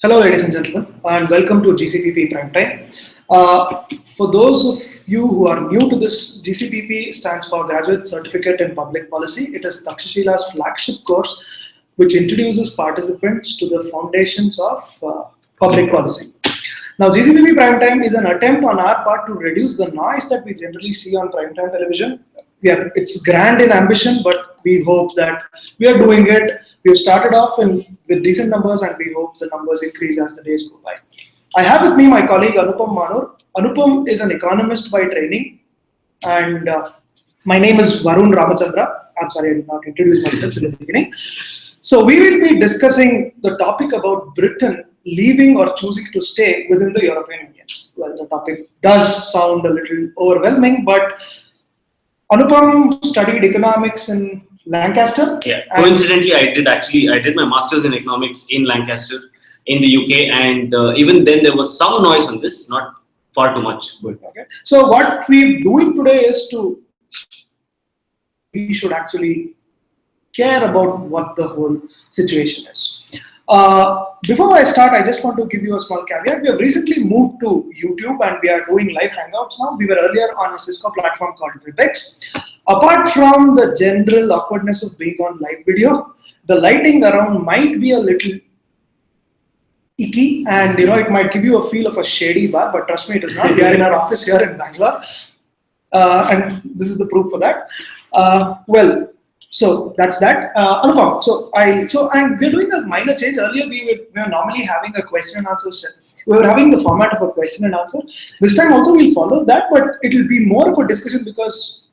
Hello, ladies and gentlemen, and welcome to GCPP Prime Time. For those of you who are new to this, GCPP stands for Graduate Certificate in Public Policy. It is Takshashila's flagship course, which introduces participants to the foundations of public policy. Now, GCPP Prime Time is an attempt on our part to reduce the noise that we generally see on primetime television. It's grand in ambition, but we hope that we are doing it. We've started off with decent numbers, and we hope the numbers increase as the days go by. I have with me my colleague Anupam Manur. Anupam is an economist by training, and my name is Varun Ramachandra. I'm sorry, I did not introduce myself in the beginning. So we will be discussing the topic about Britain leaving or choosing to stay within the European Union. Well, the topic does sound a little overwhelming, but Anupam studied economics in Lancaster. Yeah, coincidentally, I did my master's in economics in Lancaster in the UK, and even then there was some noise on this, not far too much. But okay. So what we're doing today is we should actually care about what the whole situation is. Before I start, I just want to give you a small caveat. We have recently moved to YouTube and we are doing live hangouts now. We were earlier on a Cisco platform called Webex. Apart from the general awkwardness of being on live video, the lighting around might be a little icky, and it might give you a feel of a shady bar, but trust me, it is not. We are in our office here in Bangalore, and this is the proof for that. So that's that. Anupam, and we're doing a minor change. Earlier we were normally having a question and answer session. We were having the format of a question and answer. This time also we'll follow that, but it will be more of a discussion because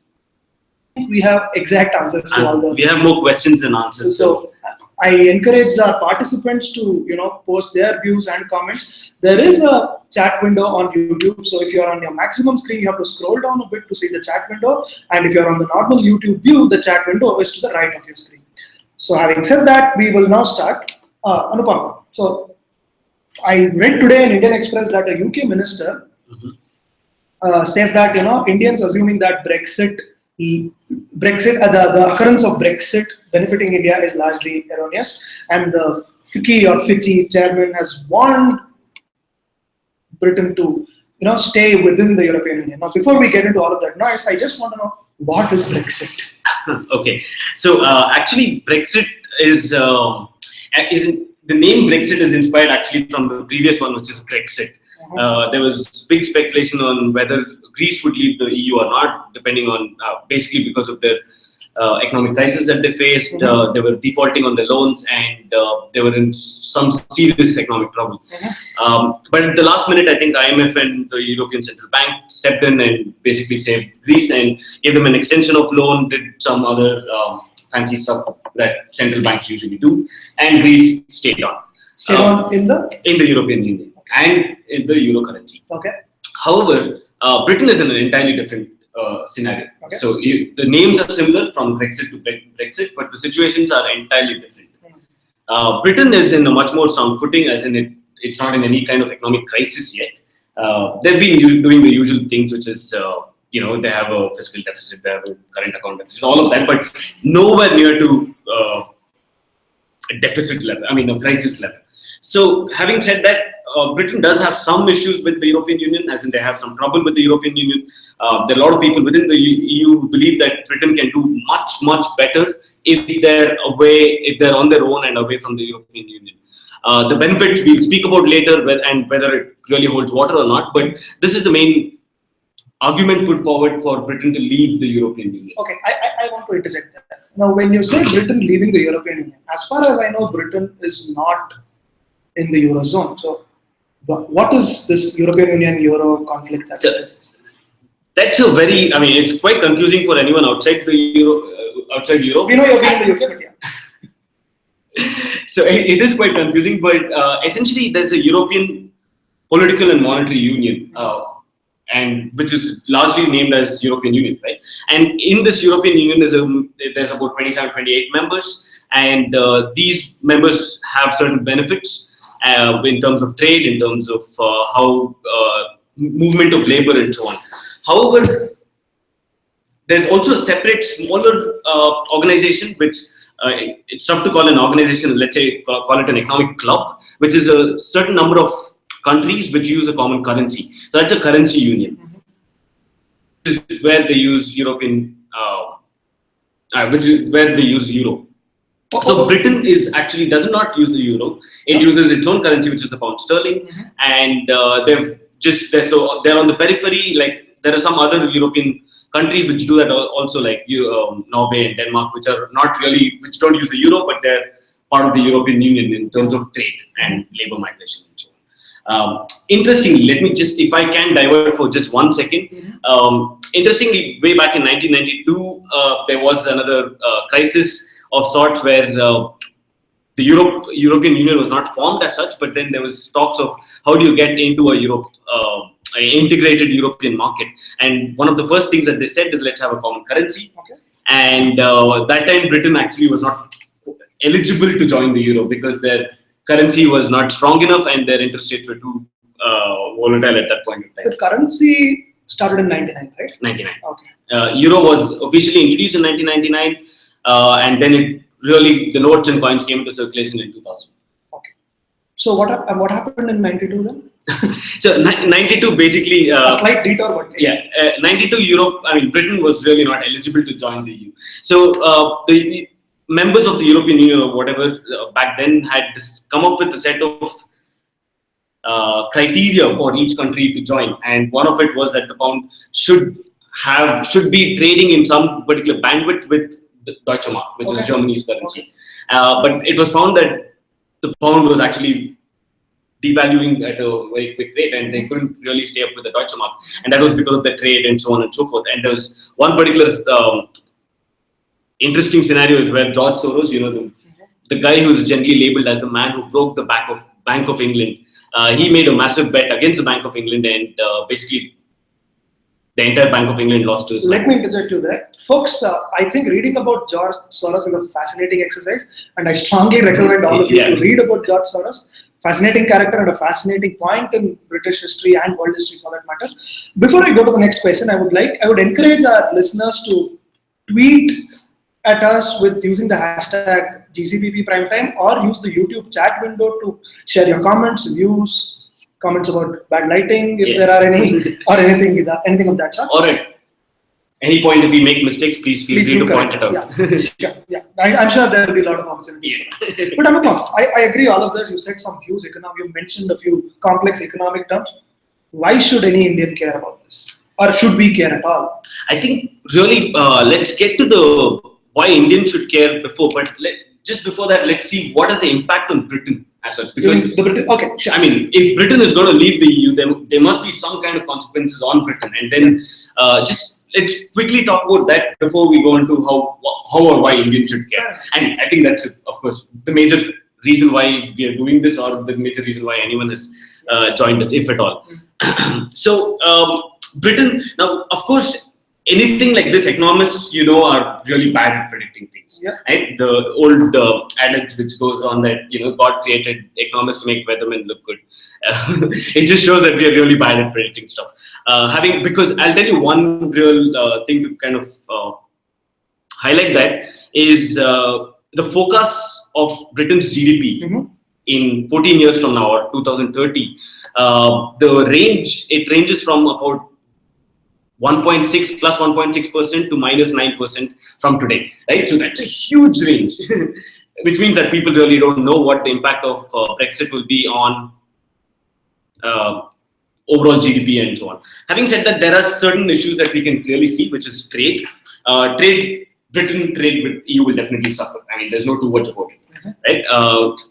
we have exact answers to all the. We have more questions than answers. So I encourage our participants to post their views and comments. There is a chat window on YouTube, so if you are on your maximum screen, you have to scroll down a bit to see the chat window, and if you are on the normal YouTube view, the chat window is to the right of your screen. So having said that, we will now start. Anupam, so I read today in Indian Express that a UK minister says that Indians assuming that the occurrence of Brexit benefiting India is largely erroneous, and the FICCI chairman has warned Britain to stay within the European Union. Now, before we get into all of that noise, I just want to know, what is Brexit? Okay, so actually Brexit is the name Brexit is inspired actually from the previous one, which is Grexit. There was big speculation on whether Greece would leave the EU or not, depending on basically because of their economic crisis that they faced. They were defaulting on their loans, and they were in some serious economic trouble. But at the last minute, I think IMF and the European Central Bank stepped in and basically saved Greece and gave them an extension of loan, did some other fancy stuff that central banks usually do, and Greece stayed on. Stayed on in the European Union and in the euro currency. Okay. However, Britain is in an entirely different scenario. Okay. So the names are similar from Brexit to Brexit, but the situations are entirely different. Britain is in a much more sound footing, as in it's not in any kind of economic crisis yet. They've been doing the usual things, which is they have a fiscal deficit, they have a current account deficit, all of that, but nowhere near to a deficit level. I mean, a crisis level. So having said that, Britain does have some issues with the European Union, as in they have some trouble with the European Union. There are a lot of people within the EU who believe that Britain can do much better if they're on their own and away from the European Union. The benefits we'll speak about later, and whether it really holds water or not, but this is the main argument put forward for Britain to leave the European Union. Okay, I want to interject that. Now, when you say Britain leaving the European Union, as far as I know, Britain is not in the Eurozone. So what is this European Union-Euro conflict that exists? That's it's quite confusing for anyone outside outside Europe. We know you're in the UK, but yeah. So it is quite confusing, but essentially there's a European political and monetary union, and which is largely named as European Union, right? And in this European Union, there's about 27, 28 members, and these members have certain benefits in terms of trade, in terms of how movement of labor and so on. However, there's also a separate, smaller organization which it's tough to call an organization, let's say, call it an economic club, which is a certain number of countries which use a common currency. So that's a currency union. This is where they use European, which is where they use euro. So Britain is actually does not use the euro. It uses its own currency, which is the pound sterling, and they're on the periphery. Like there are some other European countries which do that also, like Norway and Denmark, which don't use the euro, but they're part of the European Union in terms of trade and labor migration and so on. Interestingly, let me just, if I can divert for just 1 second. Interestingly, way back in 1992, there was another crisis of sorts where the European Union was not formed as such, but then there was talks of how do you get into a integrated European market. And one of the first things that they said is let's have a common currency. And that time Britain actually was not eligible to join the euro because their currency was not strong enough and their interest rates were too volatile at that point in time. The currency started in 99, right? 99. Euro was officially introduced in 1999. And then the notes and coins came into circulation in 2000. Okay. So what happened in 92 then? So 92 basically. A slight detour. 92 Britain was really not eligible to join the EU. So the members of the European Union or whatever back then had come up with a set of criteria for each country to join, and one of it was that the pound should be trading in some particular bandwidth with the Deutsche Mark, which is Germany's currency. But it was found that the pound was actually devaluing at a very quick rate and they couldn't really stay up with the Deutsche Mark. And that was because of the trade and so on and so forth. And there was one particular interesting scenario is where George Soros, the guy who's generally labeled as the man who broke the Bank of England, he made a massive bet against the Bank of England and basically the entire Bank of England lost to his Let me interject you there. Folks, I think reading about George Soros is a fascinating exercise, and I strongly recommend all of you to read about George Soros. Fascinating character and a fascinating point in British history and world history for that matter. Before I go to the next question, I would encourage our listeners to tweet at us with using the hashtag GCPP Primetime or use the YouTube chat window to share your comments, views, comments about bad lighting, if there are any, or anything of that sort. Or at any point, if we make mistakes, please feel free to point it out. I'm sure there will be a lot of opportunities. But Anupam, I agree all of this. You said some huge you mentioned a few complex economic terms. Why should any Indian care about this? Or should we care at all? I think really, let's get to why Indians should care before. But just before that, let's see what is the impact on Britain as such. Because if Britain is going to leave the EU, then there must be some kind of consequences on Britain. And then let's quickly talk about that before we go into how or why Indians should care. And I think that's, of course, the major reason why we are doing this, or the major reason why anyone has joined us, if at all. So Britain, now, of course, anything like this, economists, are really bad at predicting things. Right? The old adage which goes on that, God created economists to make weathermen look good. It just shows that we are really bad at predicting stuff. Because I'll tell you one real thing to kind of highlight that is the focus of Britain's GDP in 14 years from now, or 2030. It ranges from about 1.6 plus 1.6% to minus 9% from today, right? So that's a huge range, which means that people really don't know what the impact of Brexit will be on overall GDP and so on. Having said that, there are certain issues that we can clearly see, which is trade. Britain trade with EU will definitely suffer. I mean, there's no two words about it. Right?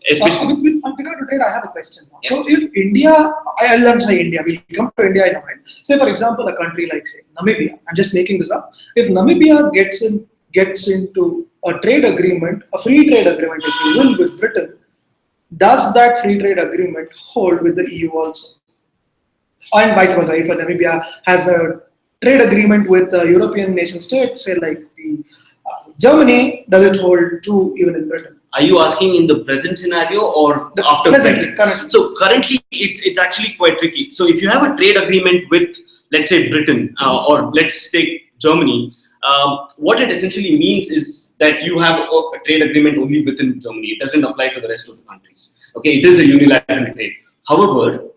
Especially with regard to trade, I have a question. So if India, I'll say India, we'll come to India in a minute. Say for example, a country like say Namibia, I'm just making this up. If Namibia gets into a trade agreement, a free trade agreement, if you will, with Britain, does that free trade agreement hold with the EU also? And vice versa, if Namibia has a trade agreement with a European nation state, say like the Germany, does it hold true even in Britain? Are you asking in the present scenario or after Brexit? Currently. So currently, it's actually quite tricky. So if you have a trade agreement with, let's say, Britain, or let's take Germany, what it essentially means is that you have a trade agreement only within Germany. It doesn't apply to the rest of the countries. Okay, it is a unilateral trade. However,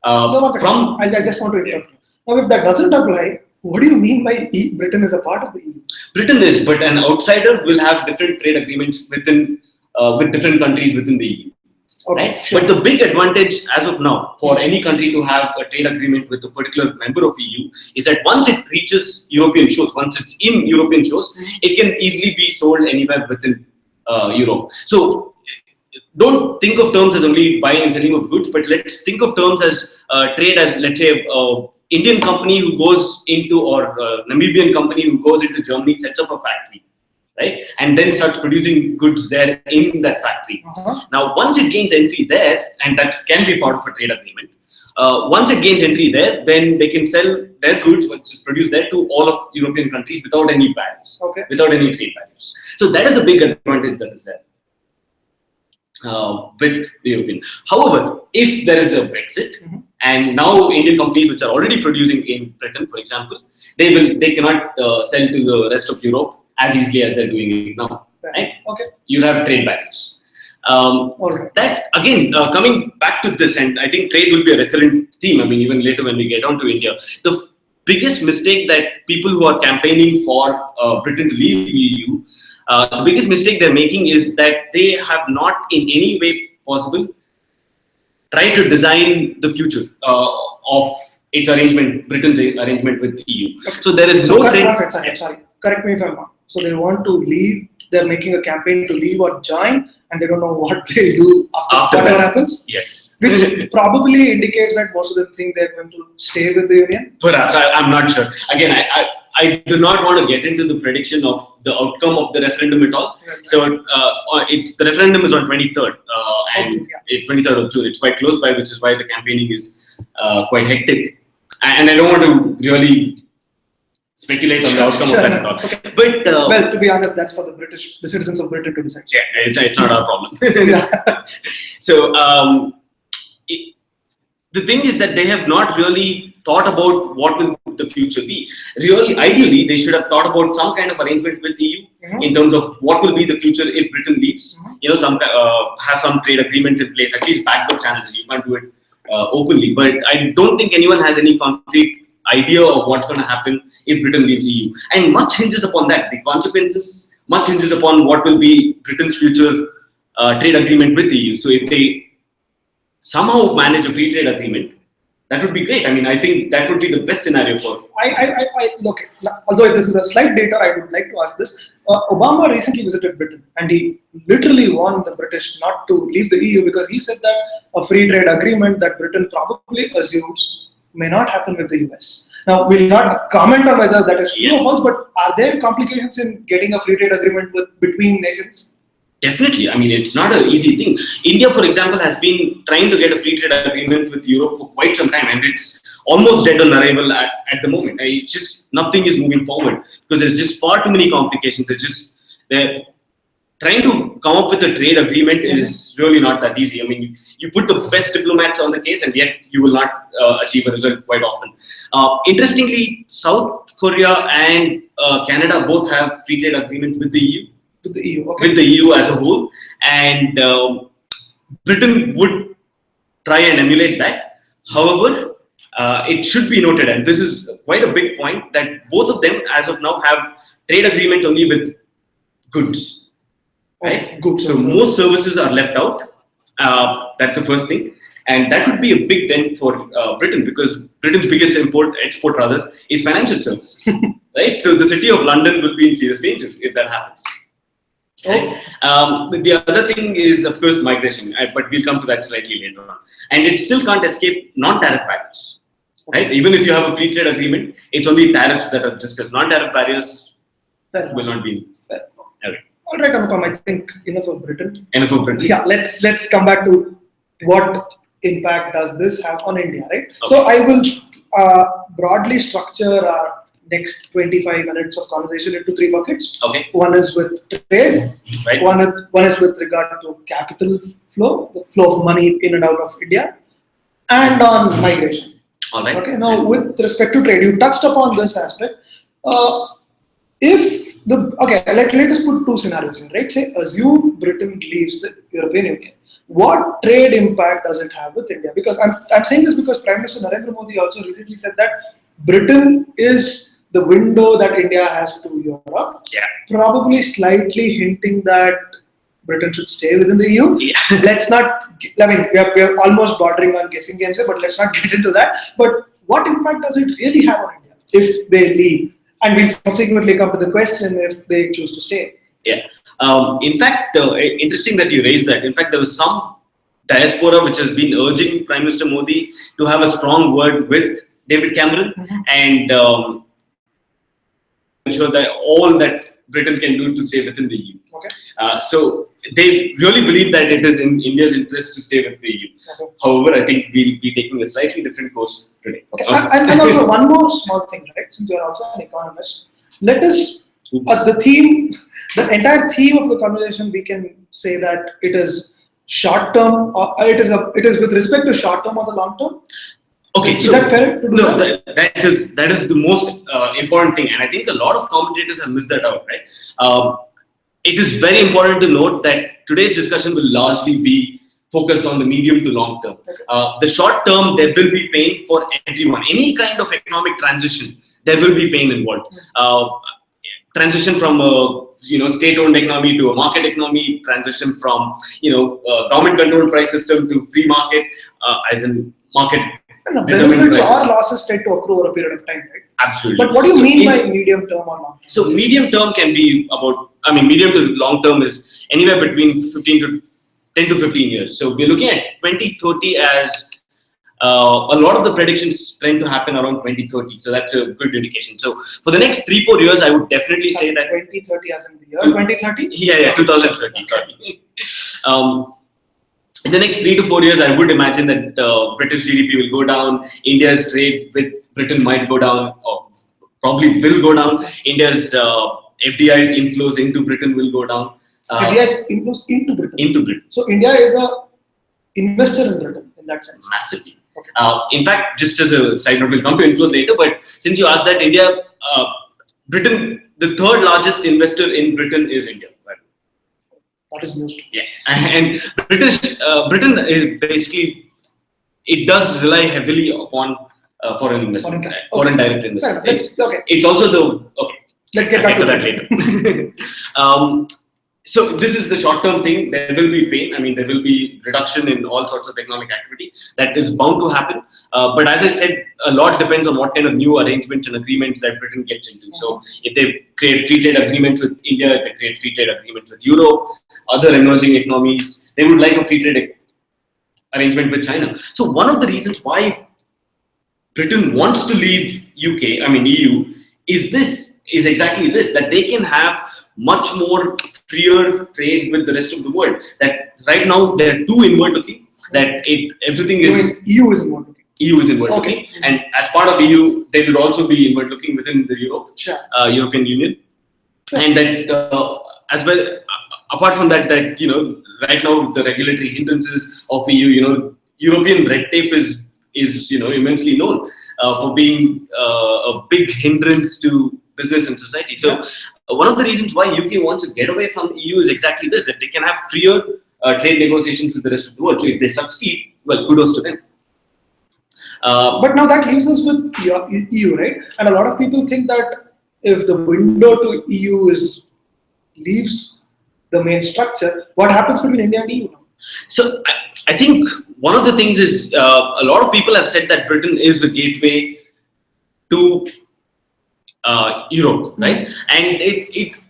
I just want to interrupt. Now, if that doesn't apply, what do you mean by Britain is a part of the EU? Britain is, but an outsider will have different trade agreements within with different countries within the EU. Okay, right? sure. But the big advantage as of now for any country to have a trade agreement with a particular member of EU is that once it reaches European shores, once it's in European shores, it can easily be sold anywhere within Europe. So don't think of terms as only buying and selling of goods, but let's think of terms as trade as, let's say, Indian company who goes into, or Namibian company who goes into Germany, sets up a factory, right? And then starts producing goods there in that factory. Now, once it gains entry there, and that can be part of a trade agreement, once it gains entry there, then they can sell their goods, which is produced there, to all of European countries without any barriers, without any trade barriers. So that is a big advantage that is there. With the European. However, if there is a Brexit, and now Indian companies which are already producing in Britain, for example, they cannot sell to the rest of Europe as easily as they're doing it now. Right? Okay. You have trade barriers. Right. That again, coming back to this, and I think trade will be a recurrent theme. I mean, even later when we get on to India, the biggest mistake that people who are campaigning for Britain to leave EU. The biggest mistake they're making is that they have not in any way possible tried to design the future of its arrangement, Britain's arrangement with the EU. Okay. So there is no trade. Sorry, correct me if I'm wrong. So they want to leave, they're making a campaign to leave or join, and they don't know what they'll do after whatever happens. Yes. Which probably indicates that most of them think they're going to stay with the union. Perhaps, I'm not sure. Again, I do not want to get into the prediction of the outcome of the referendum at all. Right. So the referendum is on 23rd, and 23rd of June. It's quite close by, which is why the campaigning is quite hectic. And I don't want to really speculate on the outcome of that at all. Okay. But well, to be honest, that's for the citizens of Britain to decide. Yeah, it's not our problem. So the thing is that they have not really thought about what will the future be. Really, ideally, they should have thought about some kind of arrangement with the EU in terms of what will be the future if Britain leaves. You know, have some trade agreement in place, at least backdoor channels. You can't do it openly. But I don't think anyone has any concrete idea of what's going to happen if Britain leaves EU. And much hinges upon that. The consequences, much hinges upon what will be Britain's future trade agreement with the EU. So if they somehow manage a free trade agreement, that would be great. I mean, I think that would be the best scenario for. Look, although this is a slight data, I would like to ask this. Obama recently visited Britain, and he literally warned the British not to leave the EU because he said that a free trade agreement that Britain probably assumes may not happen with the US. Now, we'll not comment on whether that is true or false, but are there complications in getting a free trade agreement between nations? Definitely. I mean, it's not an easy thing. India, for example, has been trying to get a free trade agreement with Europe for quite some time, and it's almost dead on arrival at the moment. It's just nothing is moving forward because there's just far too many complications. It's just they're trying to come up with a trade agreement is really not that easy. I mean, you put the best diplomats on the case, and yet you will not achieve a result quite often. Interestingly, South Korea and Canada both have free trade agreements with the EU. With the EU, with the EU as a whole, and Britain would try and emulate that. However, it should be noted, and this is quite a big point, that both of them, as of now, have trade agreement only with goods. Right? Goods. So most services are left out. That's the first thing, and that would be a big dent for Britain because Britain's biggest export rather is financial services. Right? So the city of London will be in serious danger if that happens. Right? The other thing is, of course, migration, but we'll come to that slightly later on. And it still can't escape non-tariff barriers, right? Even if you have a free trade agreement, it's only tariffs that are discussed. Non-tariff barriers will not be. Okay. All right, Anupam, I think enough of Britain. Enough of Britain. Yeah, let's come back to what impact does this have on India, right? Okay. So I will broadly structure our next 25 minutes of conversation into three buckets. Okay. One is with trade. Right. One is with regard to capital flow, the flow of money in and out of India, and on migration. All right. Okay. Now, with respect to trade, you touched upon this aspect. let us put two scenarios here, right? Say, assume Britain leaves the European Union. What trade impact does it have with India? Because I'm saying this because Prime Minister Narendra Modi also recently said that Britain is the window that India has to Europe. Yeah. Probably slightly hinting that Britain should stay within the EU. Yeah. Let's not, I mean, we are almost bordering on guessing games here, but let's not get into that. But what impact does it really have on India if they leave? And we'll subsequently come to the question if they choose to stay. Yeah. In fact, interesting that you raised that. In fact, there was some diaspora which has been urging Prime Minister Modi to have a strong word with David Cameron and ensure that all that Britain can do to stay within the EU. Okay. So they really believe that it is in India's interest to stay with the EU. Okay. However, I think we'll be taking a slightly different course today. Okay. And also one more small thing, right? Since you are also an economist, let us the entire theme of the conversation, we can say that it is short term, or it is with respect to short term or the long term. Okay, is that fair to do that is the most important thing, and I think a lot of commentators have missed that out, right? It is very important to note that today's discussion will largely be focused on the medium to long term. Okay. The short term, there will be pain for everyone. Any kind of economic transition, there will be pain involved. Transition from a state-owned economy to a market economy, transition from government-controlled price system to free market, as in market. And benefits or losses tend to accrue over a period of time, right? Absolutely. But what do you mean by medium term or long term? So medium term can be medium to long term is anywhere between 10 to 15 years. So we're looking at 2030 as a lot of the predictions tend to happen around 2030. So that's a good indication. So for the next 3-4 years, I would definitely say that 2030 as in the year 2030? Yeah, 2030. Sorry. In the next 3 to 4 years, I would imagine that British GDP will go down. India's trade with Britain might go down, or probably will go down. India's FDI inflows into Britain will go down. FDI's inflows into Britain. Into Britain. So India is a investor in Britain in that sense. Massively. Okay. In fact, just as a side note, we'll come to inflows later. But since you asked that, Britain, the third largest investor in Britain is India. That is news. Yeah, and Britain is basically, it does rely heavily upon foreign investment, foreign direct investment. It's also let's get back to that later. So this is the short-term thing. There will be pain. I mean, there will be reduction in all sorts of economic activity. That is bound to happen. But as I said, a lot depends on what kind of new arrangements and agreements that Britain gets into. So if they create free trade agreements with India, if they create free trade agreements with Europe, other emerging economies, they would like a free trade arrangement with China. So one of the reasons why Britain wants to leave EU, is exactly this, that they can have much more freer trade with the rest of the world. That right now they're too inward looking, that everything is... EU is inward looking. EU is inward looking. And as part of EU, they would also be inward looking within the European Union. And that as well, apart from that, right now the regulatory hindrances of EU, European red tape is immensely known for being a big hindrance to business and society. So one of the reasons why UK wants to get away from EU is exactly this, that they can have freer trade negotiations with the rest of the world. So if they succeed, well, kudos to them. But now that leaves us with EU, right? And a lot of people think that if the window to EU leaves the main structure, what happens between India and EU now? So I think one of the things is a lot of people have said that Britain is a gateway to Europe, right? And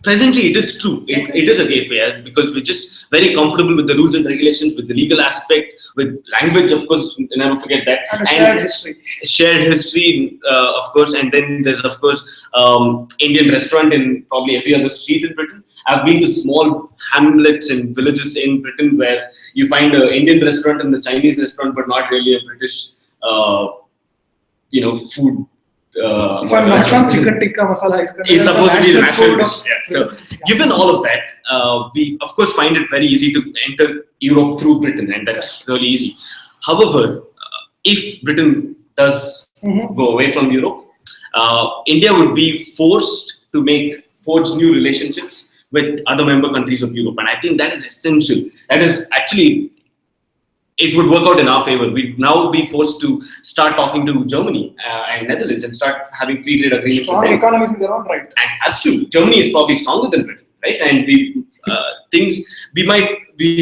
presently it is true. It is a gateway because we're just very comfortable with the rules and regulations, with the legal aspect, with language, of course, never forget that. And shared history. Shared history, of course. And then there's, of course, Indian restaurant in probably every other street in Britain. I've been to small hamlets and villages in Britain where you find an Indian restaurant and the Chinese restaurant, but not really a British, food. If I'm not wrong, chicken tikka masala is supposed to be the national dish. So, given all of that, we of course find it very easy to enter Europe through Britain, and that's really easy. However, if Britain does go away from Europe, India would be forced to make forge new relationships with other member countries of Europe. And I think that is essential. That is actually, it would work out in our favor. We'd now be forced to start talking to Germany and Netherlands and start having free trade agreements. Strong economies in their own right. And absolutely, Germany is probably stronger than Britain, right? And we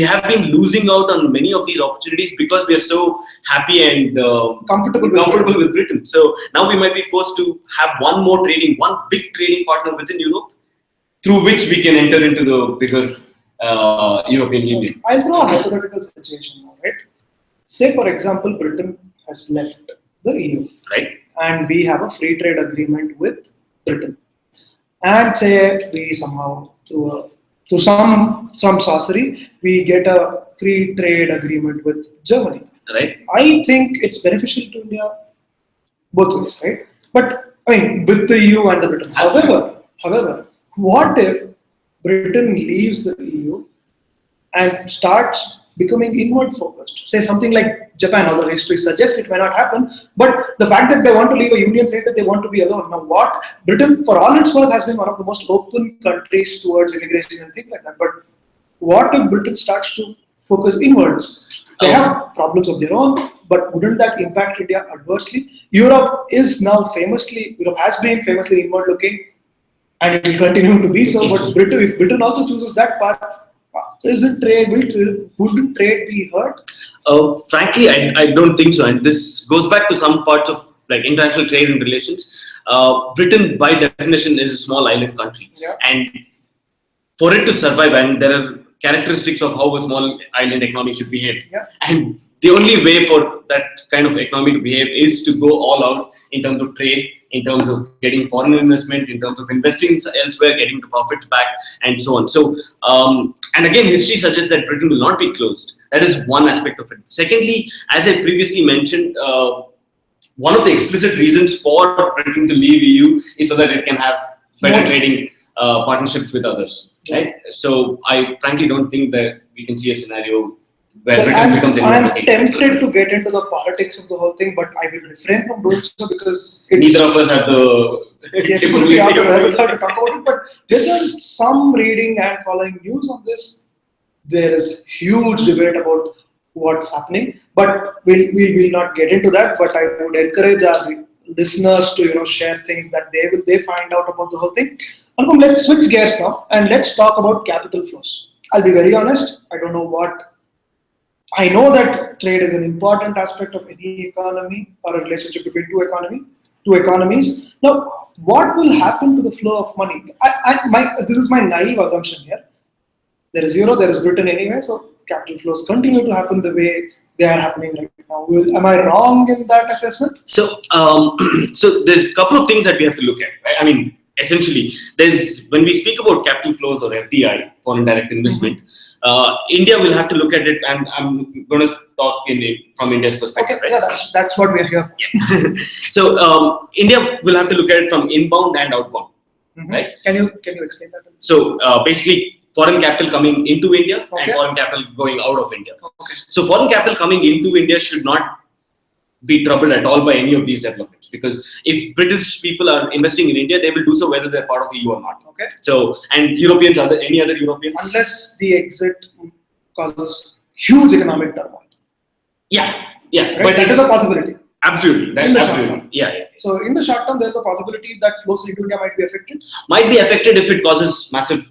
have been losing out on many of these opportunities because we are so happy and comfortable with Britain. So now we might be forced to have one big trading partner within Europe, through which we can enter into the bigger European Union. I'll throw a hypothetical situation now, right? Say, for example, Britain has left the EU, right? And we have a free trade agreement with Britain. And say we somehow, through some sorcery, we get a free trade agreement with Germany. Right. I think it's beneficial to India both ways, right? But I mean, with the EU and the Britain. However, what if Britain leaves the EU and starts becoming inward focused? Say something like Japan, although history suggests it may not happen, but the fact that they want to leave a union says that they want to be alone. Now, what Britain, for all its worth, has been one of the most open countries towards immigration and things like that. But what if Britain starts to focus inwards? They have problems of their own, but wouldn't that impact India adversely? Europe has been famously inward looking, and it will continue to be so. But if Britain also chooses that path, wouldn't trade be hurt? Frankly, I don't think so. And this goes back to some parts of like international trade and relations. Britain, by definition, is a small island country. Yeah. And for it to survive, and there are characteristics of how a small island economy should behave. Yeah. And the only way for that kind of economy to behave is to go all out in terms of trade, in terms of getting foreign investment, in terms of investing elsewhere, getting the profits back, and so on. So, and again, history suggests that Britain will not be closed. That is one aspect of it. Secondly, as I previously mentioned, one of the explicit reasons for Britain to leave EU is so that it can have better trading partnerships with others. Right? So, I frankly don't think that we can see a scenario where Britain becomes I'm tempted to get into the politics of the whole thing, but I will refrain from doing so because neither of us have the capability to talk about it. But based on some reading and following news on this, there is huge debate about what's happening. But we will not get into that. But I would encourage our listeners to share things that they find out about the whole thing. Anupam, let's switch gears now and let's talk about capital flows. I'll be very honest. I know that trade is an important aspect of any economy or a relationship between two economies. Now, what will happen to the flow of money? This is my naive assumption here. There is euro, there is Britain anyway, so capital flows continue to happen the way they are happening right now. Am I wrong in that assessment? So there's a couple of things that we have to look at, right? I mean, essentially, when we speak about capital flows or FDI, foreign direct investment, India will have to look at it, and I'm going to talk from India's perspective. Okay, right? Yeah, that's what we're here for. Yeah. So India will have to look at it from inbound and outbound, right? Can you explain that? So basically, foreign capital coming into India and foreign capital going out of India. Okay. So foreign capital coming into India should not be troubled at all by any of these developments, because if British people are investing in India, they will do so whether they're part of EU or not. Okay. So, and Europeans, any other Europeans, unless the exit causes huge economic turmoil. Yeah, right? But that is a possibility. Absolutely. Absolutely. Yeah. So in the short term, there's a possibility that flows into India might be affected. Might be affected if it causes massive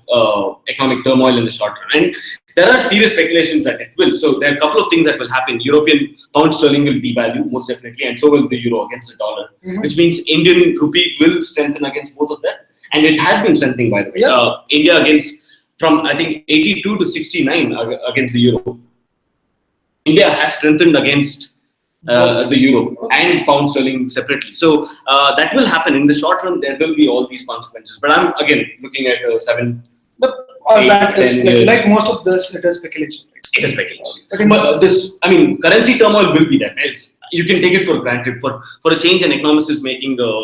economic turmoil in the short term. And there are serious speculations that it will. So there are a couple of things that will happen. European pound sterling will devalue most definitely, and so will the euro against the dollar, which means Indian rupee will strengthen against both of them. And it has been strengthening, by the way. Yeah. India from I think 82 to 69 against the euro. India has strengthened against the euro and pound sterling separately. So that will happen in the short run. There will be all these consequences. But I'm again looking at 7. But that is like most of this, it is speculation. Right? It is speculation. But currency turmoil will be there. You can take it for granted. For a change, an economist is making a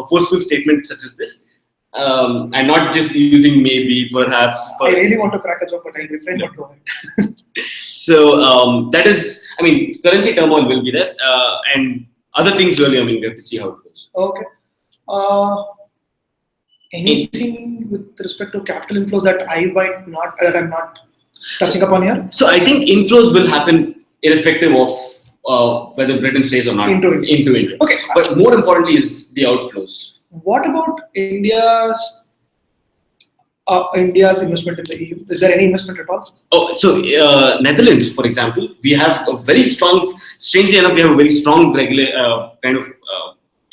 forceful statement such as this, and not just using maybe, perhaps. I really want to crack a joke, but I'll refrain from doing it. So that is, currency turmoil will be there, and other things really. We have to see how it goes. Okay. Anything with respect to capital inflows that I'm not touching upon here? So I think inflows will happen irrespective of whether Britain stays or not Into India. Okay. But more importantly is the outflows. What about India's investment in the EU? Is there any investment at all? Oh, so Netherlands, for example, we have a very strong. Strangely enough, we have a very strong kind of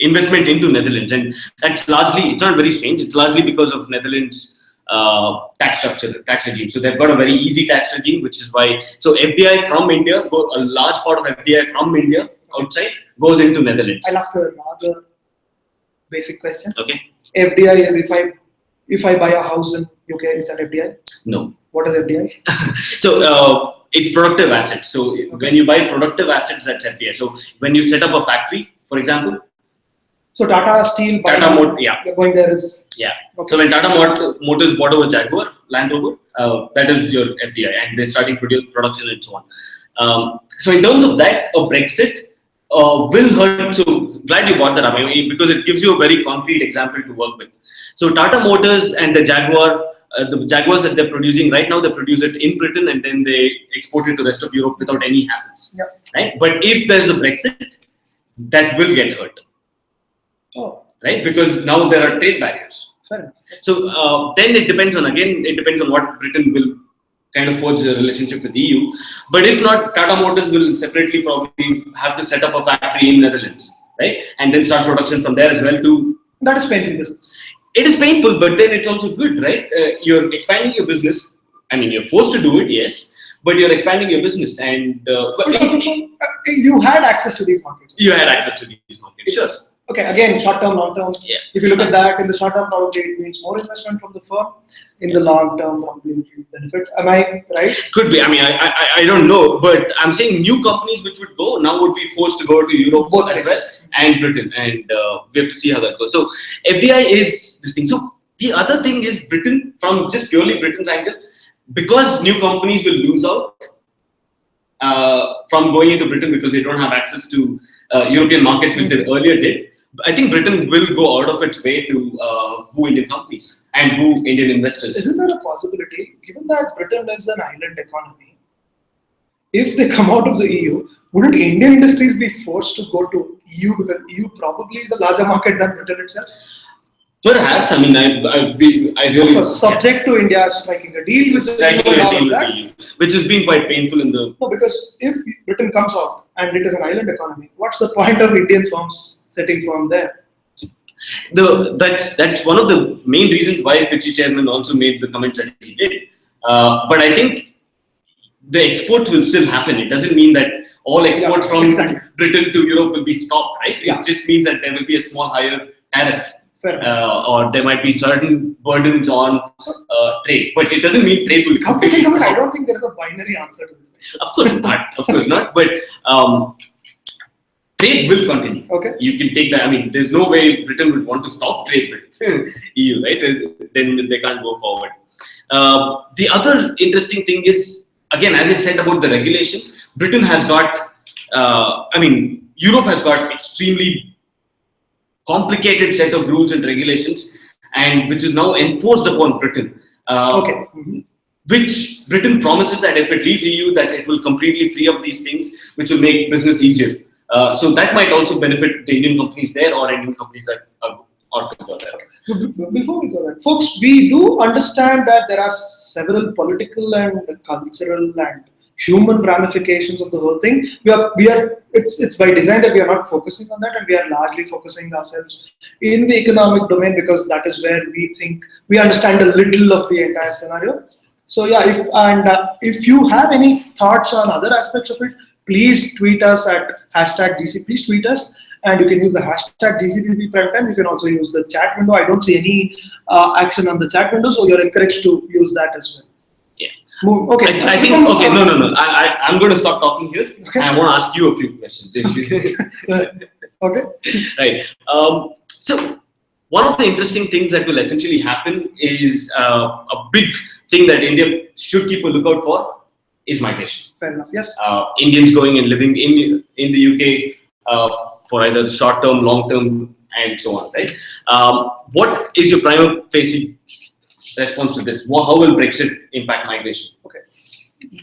investment into Netherlands, and that's largely. It's not very strange. It's largely because of Netherlands' tax structure, tax regime. So they've got a very easy tax regime, which is why. So FDI from India, a large part of FDI from India outside goes into Netherlands. I'll ask another basic question. Okay. FDI is if I buy a house in UK, is that FDI? No. What is FDI? So it's productive assets. So when you buy productive assets, that's FDI. So when you set up a factory, for example. So Tata Steel, going there is. Yeah. Okay. So when Tata Motors bought over Jaguar, Land Rover, that is your FDI, and they're starting production and so on. So in terms of that, a Brexit will hurt. So glad you brought that up, because it gives you a very concrete example to work with. So Tata Motors and the Jaguars that they're producing right now, they produce it in Britain and then they export it to the rest of Europe without any hassles. Yep. Right? But if there's a Brexit, that will get hurt. Oh. Right? Because now there are trade barriers. Fair enough. So then it depends on what Britain will kind of forge a relationship with the EU. But if not, Tata Motors will separately probably have to set up a factory in Netherlands, right? And then start production from there as well too. That is painful business. It is painful, but then it's also good, right? You're expanding your business. I mean, you're forced to do it, yes, but you're expanding your business. And you had access to these markets. You had access to these markets, sure. Okay, again, short term, long term. Yeah. If you look at that, in the short term, probably it means more investment from the firm. In the long term, probably it will benefit. Am I right? Could be. I mean, I don't know, but I'm saying new companies which would go now would be forced to go to Europe both as well and Britain, and we have to see how that goes. So FDI is this thing. So the other thing is Britain, from just purely Britain's angle, because new companies will lose out from going into Britain because they don't have access to European markets, which they earlier did. I think Britain will go out of its way to woo Indian companies and woo Indian investors. Isn't there a possibility, given that Britain is an island economy, if they come out of the EU, wouldn't Indian industries be forced to go to EU because EU probably is a larger market than Britain itself? Perhaps. I mean, I really... Of course, subject to India striking a deal with the EU, which has been quite painful in the... No, because if Britain comes out and it is an island economy, what's the point of Indian firms setting firm there? That's one of the main reasons why Fitchi chairman also made the comments that he did. But I think the exports will still happen. It doesn't mean that all exports from Britain to Europe will be stopped, right? It just means that there will be a small higher tariff. Or there might be certain burdens on trade, but it doesn't mean trade will completely stop. I don't think there is a binary answer to this. Of course not. Of course not. But trade will continue. Okay. You can take that. I mean, there's no way Britain would want to stop trade with EU, right? Then they can't go forward. The other interesting thing is, again, as I said about the regulation, Britain has got, Europe has got extremely complicated set of rules and regulations, and which is now enforced upon Britain. Which Britain promises that if it leaves EU, that it will completely free up these things, which will make business easier. So that might also benefit the Indian companies there or Indian companies that ought to go there. Before we go there, folks, we do understand that there are several political and cultural and human ramifications of the whole thing. It's by design that we are not focusing on that, and we are largely focusing ourselves in the economic domain because that is where we think we understand a little of the entire scenario. So yeah, if you have any thoughts on other aspects of it, please tweet us at #GC. Please tweet us, and you can use the #GCPP Prime Time. You can also use the chat window. I don't see any action on the chat window, so you're encouraged to use that as well. Okay. I think no. I'm going to stop talking here. Okay. I want to ask you a few questions. Okay. Right. So one of the interesting things that will essentially happen is a big thing that India should keep a lookout for is migration. Fair enough. Yes. Indians going and living in the UK for either short-term, long-term and so on, right? What is your prima facie response to this? How will Brexit impact migration? Okay.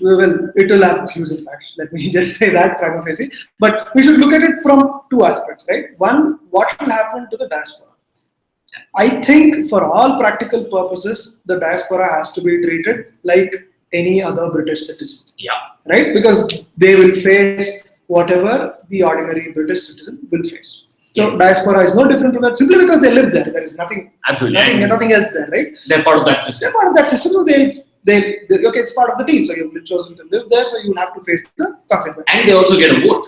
Well, it will have huge impacts. Let me just say that prima facie. But we should look at it from two aspects, right? One, what will happen to the diaspora? I think for all practical purposes, the diaspora has to be treated like any other British citizen. Yeah. Right? Because they will face whatever the ordinary British citizen will face. So diaspora is no different from that simply because they live there. There is nothing else there, right? They're part of that system. They're part of that system, so okay, it's part of the deal. So you've chosen to live there, so you will have to face the consequences. And they also get a vote.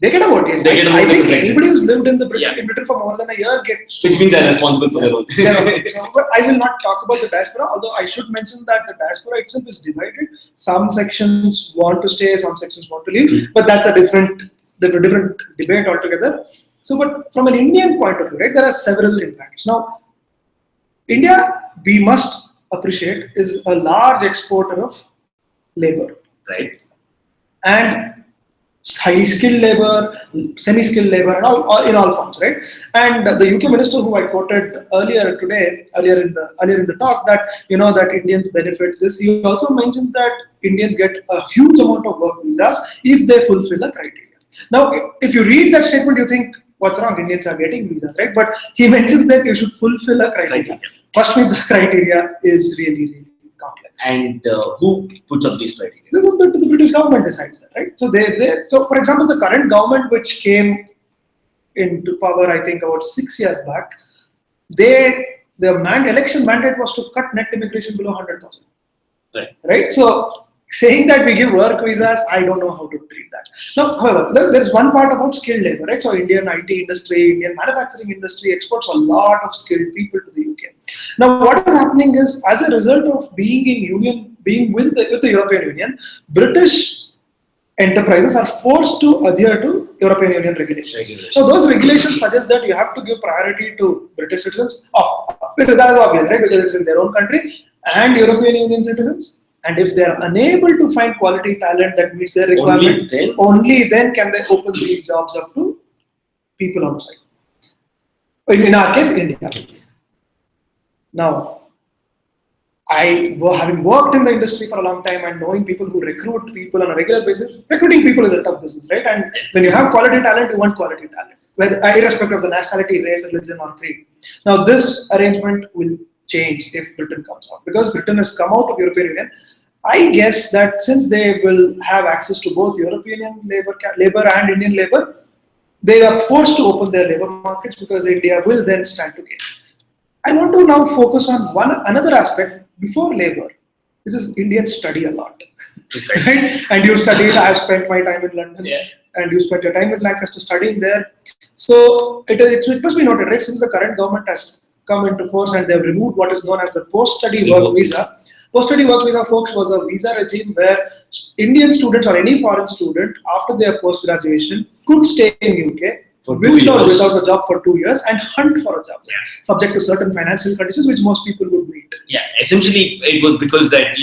They get a vote, yes. They get a vote. I think anybody who's lived in Britain for more than a year gets. Which means they're responsible for their own. So, I will not talk about the diaspora, although I should mention that the diaspora itself is divided. Some sections want to stay, some sections want to leave, but that's a different debate altogether. So, but from an Indian point of view, right, there are several impacts. Now, India, we must appreciate, is a large exporter of labor, right? And highly skilled labor, semi-skilled labor, and all in all forms, right? And the UK minister, who I quoted earlier in the talk, that that Indians benefit this. He also mentions that Indians get a huge amount of work visas if they fulfill the criteria. Now, if you read that statement, you think, what's wrong? Indians are getting visas, right? But he mentions that you should fulfill a criteria. Trust me, the criteria is really complex. And who puts up these criteria? The British government decides that, right? So for example, the current government, which came into power, I think about 6 years back, the election mandate was to cut net immigration below 100,000. Right? So saying that we give work visas, I don't know how to treat that. Now, however, there's one part about skilled labor, right? So Indian IT industry, Indian manufacturing industry exports a lot of skilled people to the UK. Now, what is happening is, as a result of being with the European Union, British enterprises are forced to adhere to European Union regulations. So those regulations suggest that you have to give priority to British citizens. That is obvious, right? Because it's in their own country, and European Union citizens. And if they are unable to find quality talent that meets their requirement, only then can they open these jobs up to people outside. In our case, India. Now, having worked in the industry for a long time and knowing people who recruit people on a regular basis, recruiting people is a tough business, right? And when you have quality talent, you want quality talent, irrespective of the nationality, race, religion, or creed. Now, this arrangement will change if Britain comes out, because Britain has come out of European Union. I guess that since they will have access to both European labor and Indian labor, they are forced to open their labor markets, because India will then stand to gain. I want to now focus on another aspect before labor, which is Indians study a lot. Right? And you studied. I have spent my time in London, and you spent your time in Lancaster studying there. So it must be noted, right? Since the current government has come into force and they've removed what is known as the post-study work visa. Post-study work visa, folks, was a visa regime where Indian students or any foreign student, after their post-graduation, could stay in UK with or without a job for 2 years and hunt for a job, subject to certain financial conditions which most people would meet. Yeah, essentially it was because that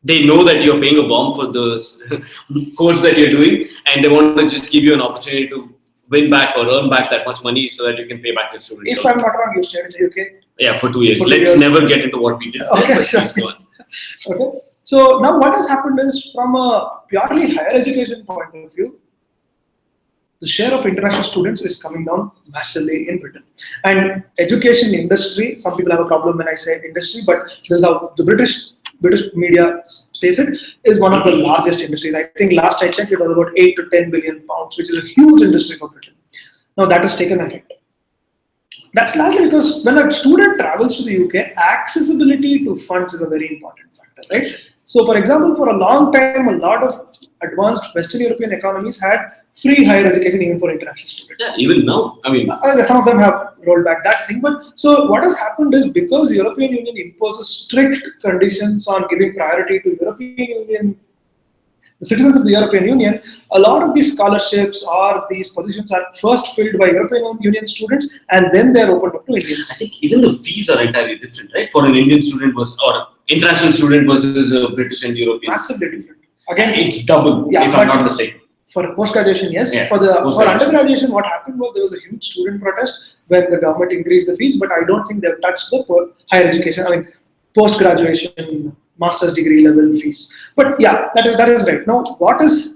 they know that you're paying a bomb for the course that you're doing, and they want to just give you an opportunity to win back or earn back that much money so that you can pay back the student. If I'm not wrong, you stayed in the UK? Yeah, for 2 years. Let's never get into what we did. Okay, sure. Okay. So now what has happened is, from a purely higher education point of view, the share of international students is coming down massively in Britain. And education industry, some people have a problem when I say industry, but this is how the British media says it, is one of the largest industries. I think last I checked, it was about 8 to 10 billion pounds, which is a huge industry for Britain. Now that has taken a hit. That's largely because when a student travels to the UK, accessibility to funds is a very important factor, right? So for example, for a long time, a lot of advanced Western European economies had free higher education even for international students. Yeah, even now. I mean, some of them have rolled back that thing. But so what has happened is, because the European Union imposes strict conditions on giving priority to the citizens of the European Union, a lot of these scholarships or these positions are first filled by European Union students, and then they're opened up to Indians. I think even the fees are entirely different, right? For an Indian student or international student versus a British and European. Massively different. Again, it's double, if I'm not mistaken. For post-graduation, yes. Yeah, For undergraduation, what happened was there was a huge student protest when the government increased the fees, but I don't think they've touched the higher education. I mean, post-graduation, master's degree level fees. But yeah, that is right. Now, what is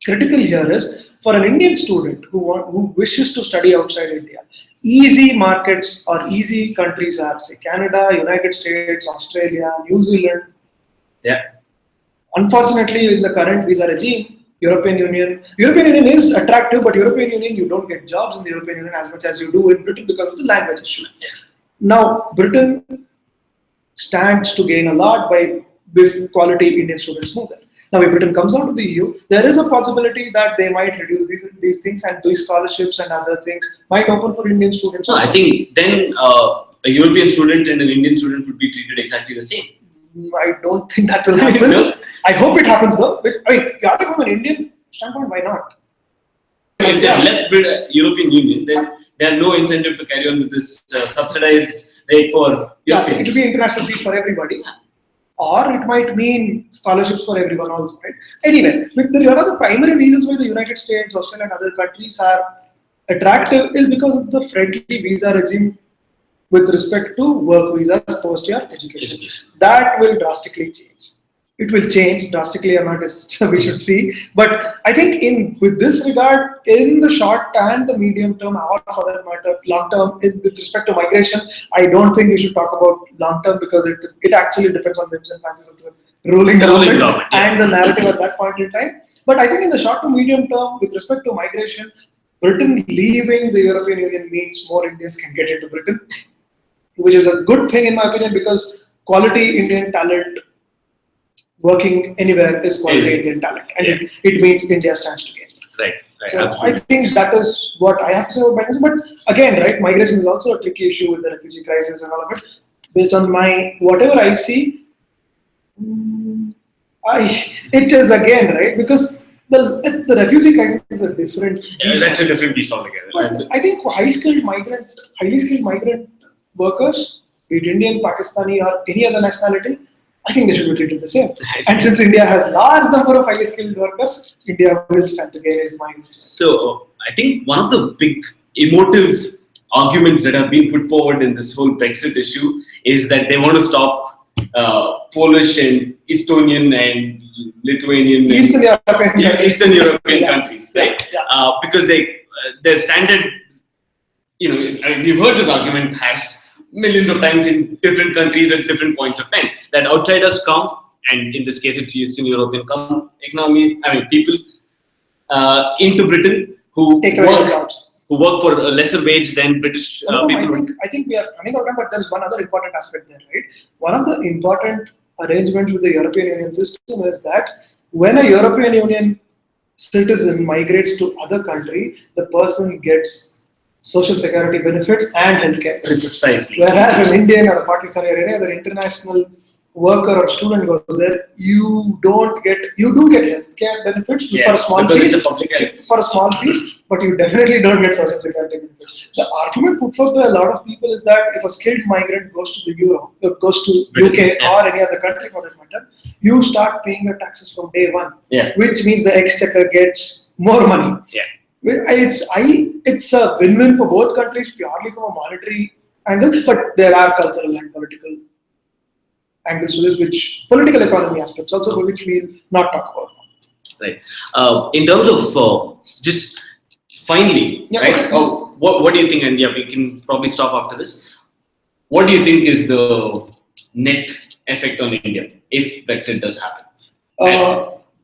critical here is for an Indian student who wishes to study outside India, easy markets or easy countries are say Canada, United States, Australia, New Zealand. Yeah. Unfortunately, in the current visa regime, European Union is attractive, but European Union, you don't get jobs in the European Union as much as you do in Britain because of the language issue. Now, Britain stands to gain a lot by if quality Indian students move there. Now, if Britain comes out of the EU, there is a possibility that they might reduce these things, and these scholarships and other things might open for Indian students. No, I think then a European student and an Indian student would be treated exactly the same. I don't think that will happen. No? I hope it happens though. I mean, from an Indian standpoint, why not? If they have left European Union, then they have no incentive to carry on with this subsidized rate for Europeans. It will be international fees for everybody. Or it might mean scholarships for everyone also, right? Anyway, one of the primary reasons why the United States, Australia and other countries are attractive is because of the friendly visa regime with respect to work visas post-year education. That will drastically change. It will change drastically or not, we should see. But I think with this regard, in the short and the medium term, or for that matter, long term, with respect to migration, I don't think we should talk about long term because it actually depends on the whims and fancies of the ruling government and the narrative at that point in time. But I think in the short to medium term, with respect to migration, Britain leaving the European Union means more Indians can get into Britain, which is a good thing in my opinion because quality Indian talent working anywhere is quality Indian talent, and it means India stands to gain. Right. So absolutely. I think that is what I have to say about migration. But again, right, migration is also a tricky issue with the refugee crisis and all of it. Based on whatever I see, it is again right because the refugee crisis is a different. That's a different beast altogether. But I think highly skilled migrant workers, be it Indian, Pakistani, or any other nationality, I think they should be treated the same. And since India has large number of highly skilled workers, India will stand to gain his mind. So I think one of the big emotive arguments that have been put forward in this whole Brexit issue is that they want to stop Polish and Estonian and Lithuanian Eastern European countries, right? Yeah. Because their standard, we've heard this argument hashed millions of times in different countries at different points of time, that outsiders come, and in this case it's Eastern European people into Britain who take away jobs, who work for a lesser wage than British people. I think we are running out of time, but there's one other important aspect there, right? One of the important arrangements with the European Union system is that when a European Union citizen migrates to other country, the person gets social security benefits and healthcare. Precisely. Whereas an Indian or a Pakistani or any other international worker or student goes there, you do get healthcare benefits for a small fees. For a small fees, but you definitely don't get social security benefits. The argument put forth by a lot of people is that if a skilled migrant goes to UK or any other country for that matter, you start paying your taxes from day one, which means the exchequer gets more money. Yeah. It's a win-win for both countries purely from a monetary angle, but there are cultural and political angles to this, which political economy aspects also, which we'll not talk about now. Right. In terms of just finally, right? What do you think? And we can probably stop after this. What do you think is the net effect on India if Brexit does happen?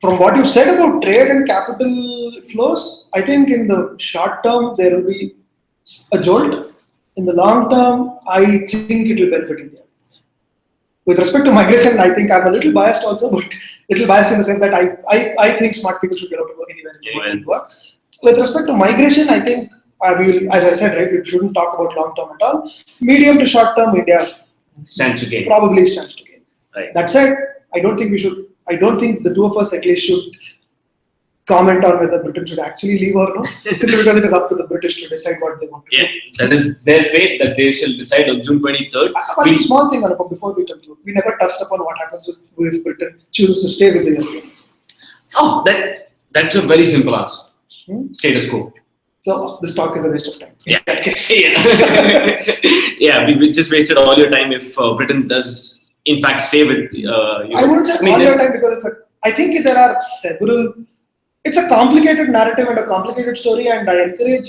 From what you said about trade and capital flows, I think in the short term there will be a jolt. In the long term, I think it will benefit India. With respect to migration, I think I'm a little biased also, but little biased in the sense that I think smart people should be able to work anywhere in the world. With respect to migration, I think as I said, right, we shouldn't talk about long term at all. Medium to short term, India probably stands to gain. Right. That said, I don't think the two of us at least should comment on whether Britain should actually leave or not, simply because it is up to the British to decide what they want to do. That is their fate, that they shall decide on June 23rd. One small thing, Anupam, before we conclude, we never touched upon what happens if Britain chooses to stay with the Union. That's a very simple answer. Status quo. So this talk is a waste of time. In that case. Yeah, we just wasted all your time if Britain does in fact stay with. I wouldn't say all your time because I think there are several. It's a complicated narrative and a complicated story, and I encourage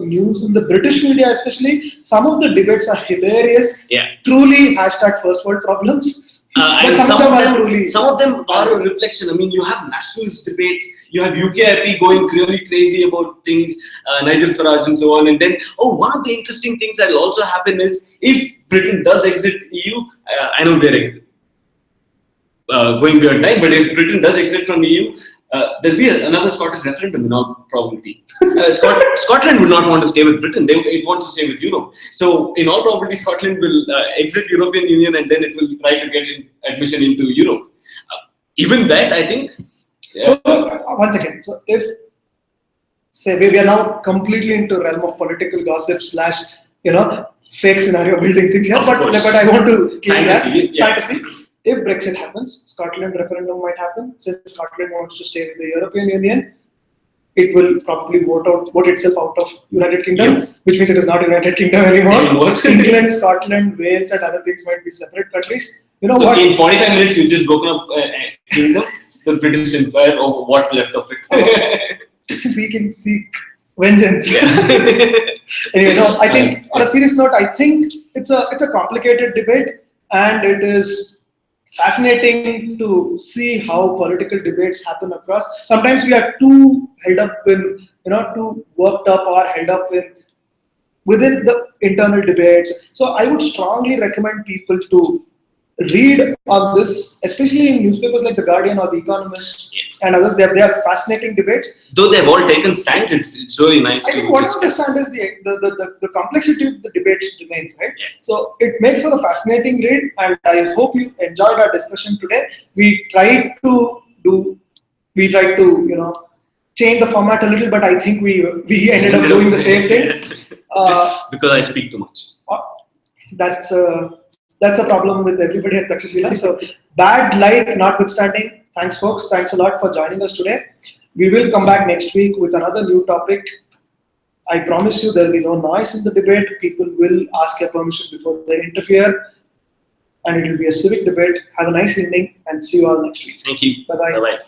news in the British media, especially. Some of the debates are hilarious. Yeah. Truly #first world problems. And some of them are a reflection. I mean, you have nationalist debates, you have UKIP going really crazy about things, Nigel Farage and so on. And then, one of the interesting things that will also happen is if Britain does exit EU, I know we're going beyond time, but if Britain does exit from EU, there'll be another Scottish referendum in all probability. Scotland will not want to stay with Britain, it wants to stay with Europe. So in all probability, Scotland will exit European Union and then it will try to get admission into Europe. Even that, I think. Yeah. So once again, so if say we are now completely into realm of political gossip / fake scenario building things here, but I want to clear fantasy. If Brexit happens, Scotland referendum might happen. Since Scotland wants to stay with the European Union, it will probably vote itself out of United Kingdom, which means it is not United Kingdom anymore. England, Scotland, Wales, and other things might be separate countries. So what? In 45 minutes, we've just broken up Kingdom, the British Empire, or what's left of it. We can seek vengeance. Anyway, I think on a serious note, I think it's a complicated debate, and it is fascinating to see how political debates happen across. Sometimes we are too held up in, too worked up or held up within the internal debates. So I would strongly recommend people to read on this, especially in newspapers like The Guardian or The Economist and others. They have fascinating debates. Though they've all taken stands, it's really nice. I think what I understand is the complexity of the debate remains, right? Yeah. So it makes for a fascinating read, and I hope you enjoyed our discussion today. We tried to change the format a little, but I think we ended up doing the same thing. Because I speak too much. That's a problem with everybody at Takshashila. So bad light notwithstanding, thanks folks. Thanks a lot for joining us today. We will come back next week with another new topic. I promise you there will be no noise in the debate. People will ask your permission before they interfere. And it will be a civic debate. Have a nice evening and see you all next week. Thank you. Bye-bye. Bye-bye.